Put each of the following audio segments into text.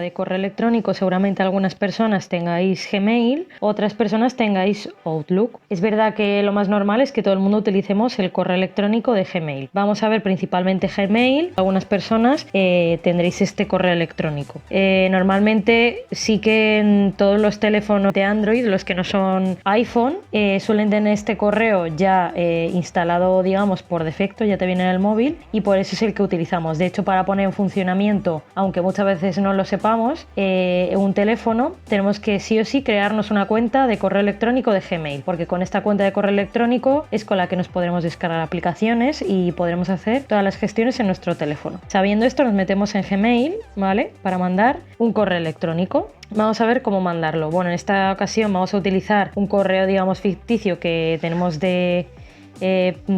de correo electrónico, seguramente algunas personas tengáis Gmail, otras personas tengáis Outlook. Es verdad que lo más normal es que todo el mundo utilicemos el correo electrónico de Gmail. Vamos a ver principalmente Gmail. Algunas personas tendréis este correo electrónico. Normalmente sí que en todos los teléfonos de Android, los que no son iPhone, suelen tener este correo ya instalado, digamos, por defecto, ya te viene en el móvil, y por eso es el que utilizamos. De hecho, para poner en funcionamiento, aunque muchas veces no lo sepamos, un teléfono, tenemos que sí o sí crearnos una cuenta de correo electrónico de Gmail, porque con esta cuenta de correo electrónico es con la que nos podremos descargar aplicaciones y podremos hacer todas las gestiones en nuestro teléfono. Sabiendo esto, nos metemos en Gmail, ¿vale? Para mandar un correo electrónico. Vamos a ver cómo mandarlo. Bueno, en esta ocasión vamos a utilizar un correo, digamos, ficticio que tenemos de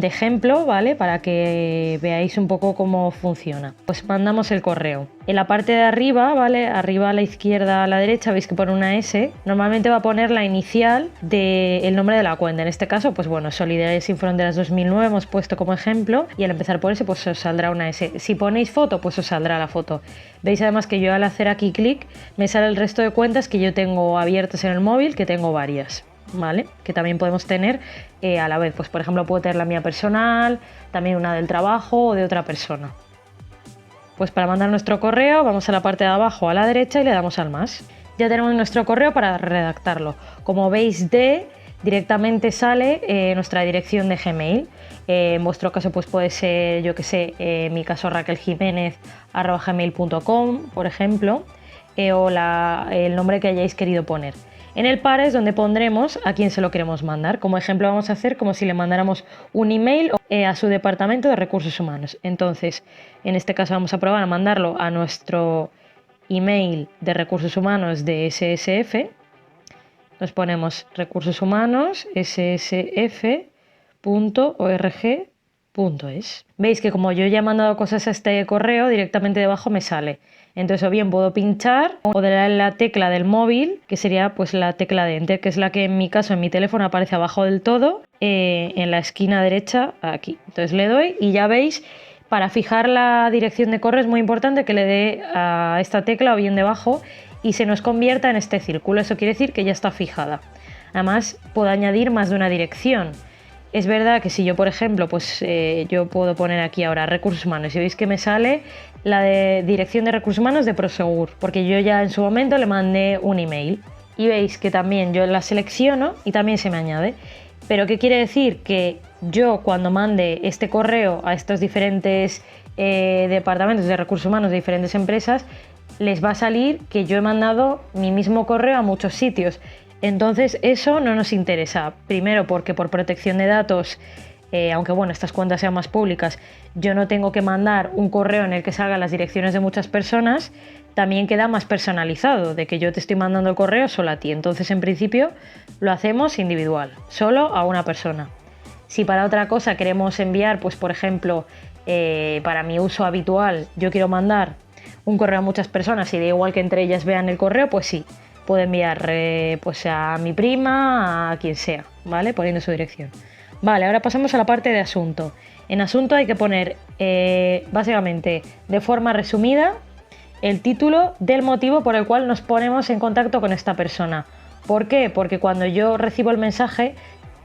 ejemplo, ¿vale? Para que veáis un poco cómo funciona. Pues mandamos el correo. En la parte de arriba, ¿vale? Arriba a la izquierda, a la derecha, veis que pone una S. Normalmente va a poner la inicial del nombre de la cuenta. En este caso, pues bueno, Solidaridad Sin Fronteras 2009 hemos puesto como ejemplo, y al empezar por ese, pues os saldrá una S. Si ponéis foto, pues os saldrá la foto. Veis además que yo al hacer aquí clic me sale el resto de cuentas que yo tengo abiertas en el móvil, que tengo varias, ¿vale? Que también podemos tener a la vez. Pues por ejemplo puedo tener la mía personal, también una del trabajo o de otra persona. Pues para mandar nuestro correo vamos a la parte de abajo a la derecha y le damos al más. Ya tenemos nuestro correo para redactarlo. Como veis, directamente sale nuestra dirección de Gmail. En vuestro caso pues puede ser, yo que sé, en mi caso raqueljimenez@gmail.com, por ejemplo, o el nombre que hayáis querido poner. En el para es donde pondremos a quién se lo queremos mandar. Como ejemplo vamos a hacer como si le mandáramos un email a su departamento de recursos humanos. Entonces, en este caso vamos a probar a mandarlo a nuestro email de recursos humanos de SSF. Nos ponemos recursos humanos ssf.org.es. Veis que como yo ya he mandado cosas a este correo, directamente debajo me sale. Entonces o bien puedo pinchar o darle la tecla del móvil, que sería pues la tecla de Enter, que es la que en mi caso en mi teléfono aparece abajo del todo, en la esquina derecha aquí. Entonces le doy y ya veis, para fijar la dirección de correo es muy importante que le dé a esta tecla o bien debajo y se nos convierta en este círculo. Eso quiere decir que ya está fijada. Además puedo añadir más de una dirección. Es verdad que si yo, por ejemplo, pues yo puedo poner aquí ahora recursos humanos y veis que me sale la de dirección de recursos humanos de Prosegur, porque yo ya en su momento le mandé un email. Y veis que también yo la selecciono y también se me añade. Pero ¿qué quiere decir? Que yo cuando mande este correo a estos diferentes departamentos de recursos humanos de diferentes empresas, les va a salir que yo he mandado mi mismo correo a muchos sitios. Entonces eso no nos interesa. Primero porque por protección de datos, aunque bueno, estas cuentas sean más públicas, yo no tengo que mandar un correo en el que salgan las direcciones de muchas personas. También queda más personalizado, de que yo te estoy mandando el correo solo a ti. Entonces en principio lo hacemos individual, solo a una persona. Si para otra cosa queremos enviar, pues por ejemplo, para mi uso habitual yo quiero mandar un correo a muchas personas y da igual que entre ellas vean el correo, pues sí, puedo enviar pues a mi prima, a quien sea, ¿vale? Poniendo su dirección. Vale, ahora pasamos a la parte de asunto. En asunto hay que poner básicamente de forma resumida el título del motivo por el cual nos ponemos en contacto con esta persona. ¿Por qué? Porque cuando yo recibo el mensaje,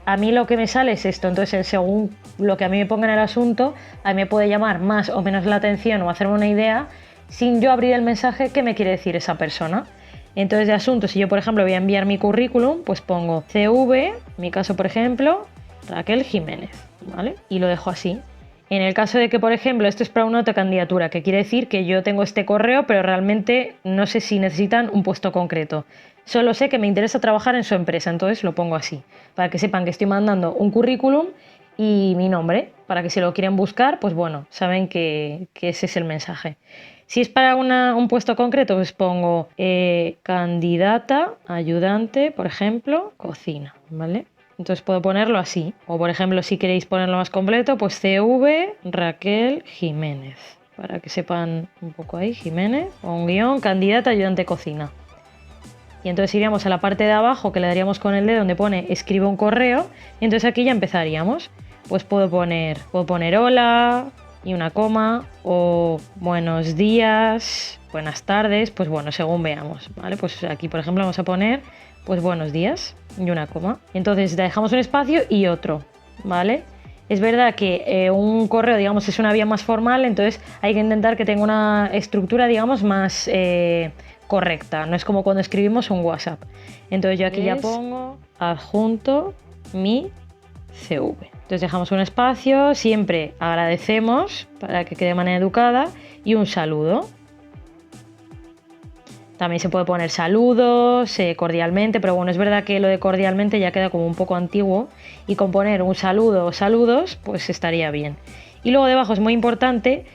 a mí lo que me sale es esto. Entonces, según lo que a mí me ponga en el asunto, a mí me puede llamar más o menos la atención o hacerme una idea sin yo abrir el mensaje qué me quiere decir esa persona. Entonces, de asunto, si yo por ejemplo voy a enviar mi currículum, pues pongo CV, en mi caso por ejemplo, Raquel Jiménez, ¿vale? Y lo dejo así. En el caso de que, por ejemplo, esto es para una autocandidatura, que quiere decir que yo tengo este correo, pero realmente no sé si necesitan un puesto concreto. Solo sé que me interesa trabajar en su empresa, entonces lo pongo así, para que sepan que estoy mandando un currículum y mi nombre, para que si lo quieren buscar, pues bueno, saben que ese es el mensaje. Si es para un puesto concreto, pues pongo candidata, ayudante, por ejemplo, cocina, ¿vale? Entonces puedo ponerlo así. O por ejemplo, si queréis ponerlo más completo, pues CV Raquel Jiménez. Para que sepan un poco ahí, Jiménez. O un guión, candidata, ayudante, cocina. Y entonces iríamos a la parte de abajo que le daríamos con el dedo donde pone escribe un correo. Y entonces aquí ya empezaríamos. Pues puedo poner hola, y una coma, o buenos días, buenas tardes, pues bueno, según veamos, ¿vale? Pues aquí, por ejemplo, vamos a poner pues buenos días y una coma. Entonces dejamos un espacio y otro, ¿vale? Es verdad que un correo, digamos, es una vía más formal, entonces hay que intentar que tenga una estructura, digamos, más correcta. No es como cuando escribimos un WhatsApp. Entonces yo aquí ya pongo adjunto mi CV. Entonces dejamos un espacio, siempre agradecemos para que quede de manera educada y un saludo. También se puede poner saludos, cordialmente, pero bueno, es verdad que lo de cordialmente ya queda como un poco antiguo y con poner un saludo o saludos pues estaría bien. Y luego debajo es muy importante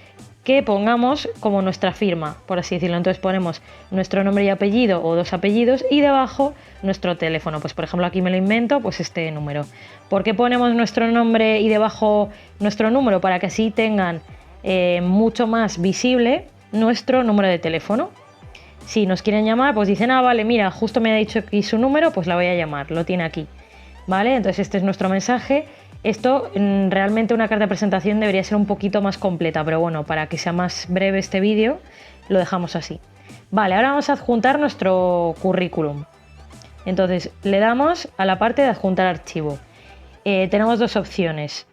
que pongamos como nuestra firma, por así decirlo. Entonces ponemos nuestro nombre y apellido o 2 apellidos y debajo nuestro teléfono. Pues por ejemplo aquí me lo invento, pues este número. ¿Por qué ponemos nuestro nombre y debajo nuestro número? Para que así tengan mucho más visible nuestro número de teléfono. Si nos quieren llamar, pues dicen, ah, vale, mira, justo me ha dicho aquí su número, pues la voy a llamar, lo tiene aquí. ¿Vale? Entonces este es nuestro mensaje. Esto, realmente una carta de presentación debería ser un poquito más completa, pero bueno, para que sea más breve este vídeo, lo dejamos así. Vale, ahora vamos a adjuntar nuestro currículum. Entonces le damos a la parte de adjuntar archivo. Tenemos 2 opciones.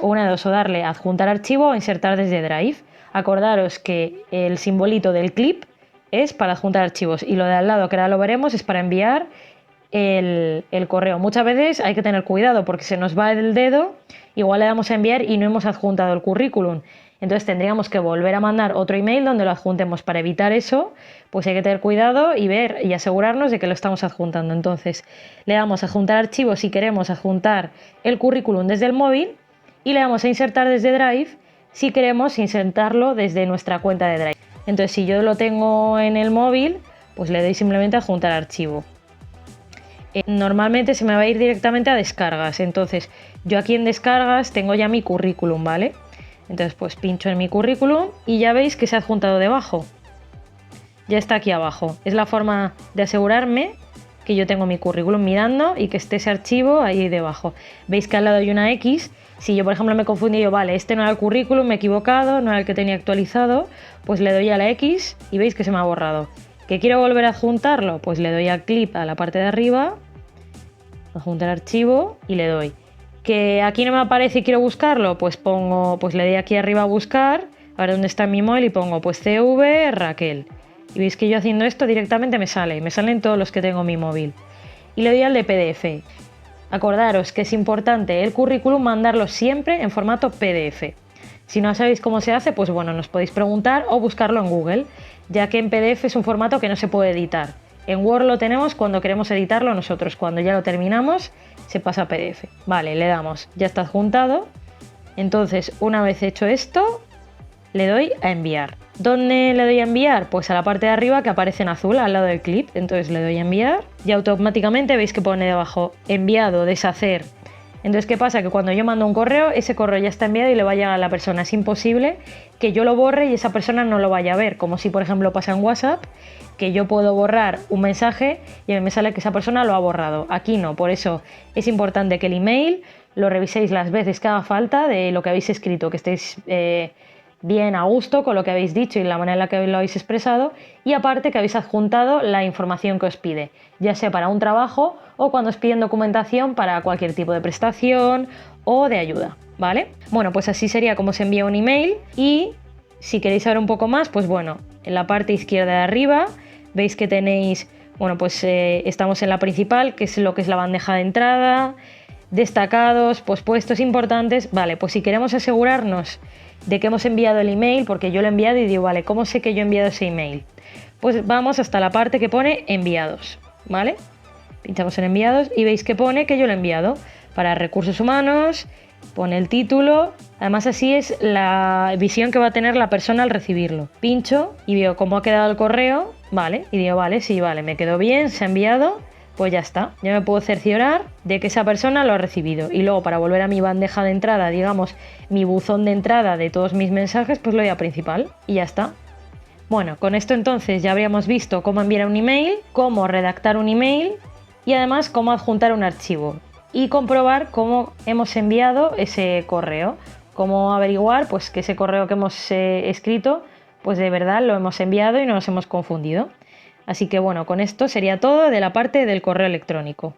Una de dos, o darle a adjuntar archivo o insertar desde Drive. Acordaros que el simbolito del clip es para adjuntar archivos y lo de al lado, que ahora lo veremos, es para enviar el correo. Muchas veces hay que tener cuidado porque se nos va el dedo, igual le damos a enviar y no hemos adjuntado el currículum. Entonces tendríamos que volver a mandar otro email donde lo adjuntemos. Para evitar eso, pues hay que tener cuidado y ver y asegurarnos de que lo estamos adjuntando. Entonces le damos a adjuntar archivo si queremos adjuntar el currículum desde el móvil y le damos a insertar desde Drive si queremos insertarlo desde nuestra cuenta de Drive. Entonces si yo lo tengo en el móvil, pues le doy simplemente a adjuntar archivo. Normalmente se me va a ir directamente a descargas, entonces yo aquí en descargas tengo ya mi currículum, ¿vale? Entonces pues pincho en mi currículum y ya veis que se ha adjuntado debajo. Ya está aquí abajo. Es la forma de asegurarme que yo tengo mi currículum mirando y que esté ese archivo ahí debajo. Veis que al lado hay una X. Si yo, por ejemplo, me confundí, yo, vale, este no era el currículum, me he equivocado, no era el que tenía actualizado, pues le doy a la X y veis que se me ha borrado. ¿Que quiero volver a adjuntarlo? Pues le doy a clip a la parte de arriba, adjuntar archivo y le doy. ¿Que aquí no me aparece y quiero buscarlo? Pues pongo, pues le doy aquí arriba a buscar, a ver dónde está mi móvil y pongo pues CV Raquel. Y veis que yo haciendo esto directamente me salen todos los que tengo en mi móvil. Y le doy al de PDF. Acordaros que es importante el currículum mandarlo siempre en formato PDF. Si no sabéis cómo se hace, pues bueno, nos podéis preguntar o buscarlo en Google, ya que en PDF es un formato que no se puede editar. En Word lo tenemos cuando queremos editarlo nosotros, cuando ya lo terminamos se pasa a PDF. Vale, le damos, ya está adjuntado. Entonces, una vez hecho esto, le doy a enviar. ¿Dónde le doy a enviar? Pues a la parte de arriba que aparece en azul al lado del clip. Entonces le doy a enviar y automáticamente veis que pone debajo enviado, deshacer. Entonces, ¿qué pasa? Que cuando yo mando un correo, ese correo ya está enviado y le va a llegar a la persona. Es imposible que yo lo borre y esa persona no lo vaya a ver, como si por ejemplo pasa en WhatsApp, que yo puedo borrar un mensaje y a mí me sale que esa persona lo ha borrado. Aquí no, por eso es importante que el email lo reviséis las veces que haga falta de lo que habéis escrito, que estéis bien a gusto con lo que habéis dicho y la manera en la que lo habéis expresado, y aparte que habéis adjuntado la información que os pide, ya sea para un trabajo o cuando os piden documentación para cualquier tipo de prestación o de ayuda, ¿vale? Bueno, pues así sería como se envía un email. Y si queréis saber un poco más, pues bueno, en la parte izquierda de arriba veis que tenéis, bueno, pues estamos en la principal, que es lo que es la bandeja de entrada, destacados, pues puestos importantes. Vale, pues si queremos asegurarnos de que hemos enviado el email, porque yo lo he enviado y digo, vale, ¿cómo sé que yo he enviado ese email? Pues vamos hasta la parte que pone enviados, ¿vale? Pinchamos en enviados y veis que pone que yo lo he enviado para recursos humanos, pone el título, además así es la visión que va a tener la persona al recibirlo. Pincho y veo cómo ha quedado el correo, ¿vale? Y digo, vale, sí, vale, me quedó bien, se ha enviado. Pues ya está, ya me puedo cerciorar de que esa persona lo ha recibido. Y luego para volver a mi bandeja de entrada, digamos, mi buzón de entrada de todos mis mensajes, pues lo doy a principal y ya está. Bueno, con esto entonces ya habríamos visto cómo enviar un email, cómo redactar un email y además cómo adjuntar un archivo y comprobar cómo hemos enviado ese correo. cómo averiguar pues que ese correo que hemos escrito pues de verdad lo hemos enviado y no nos hemos confundido. Así que bueno, con esto sería todo de la parte del correo electrónico.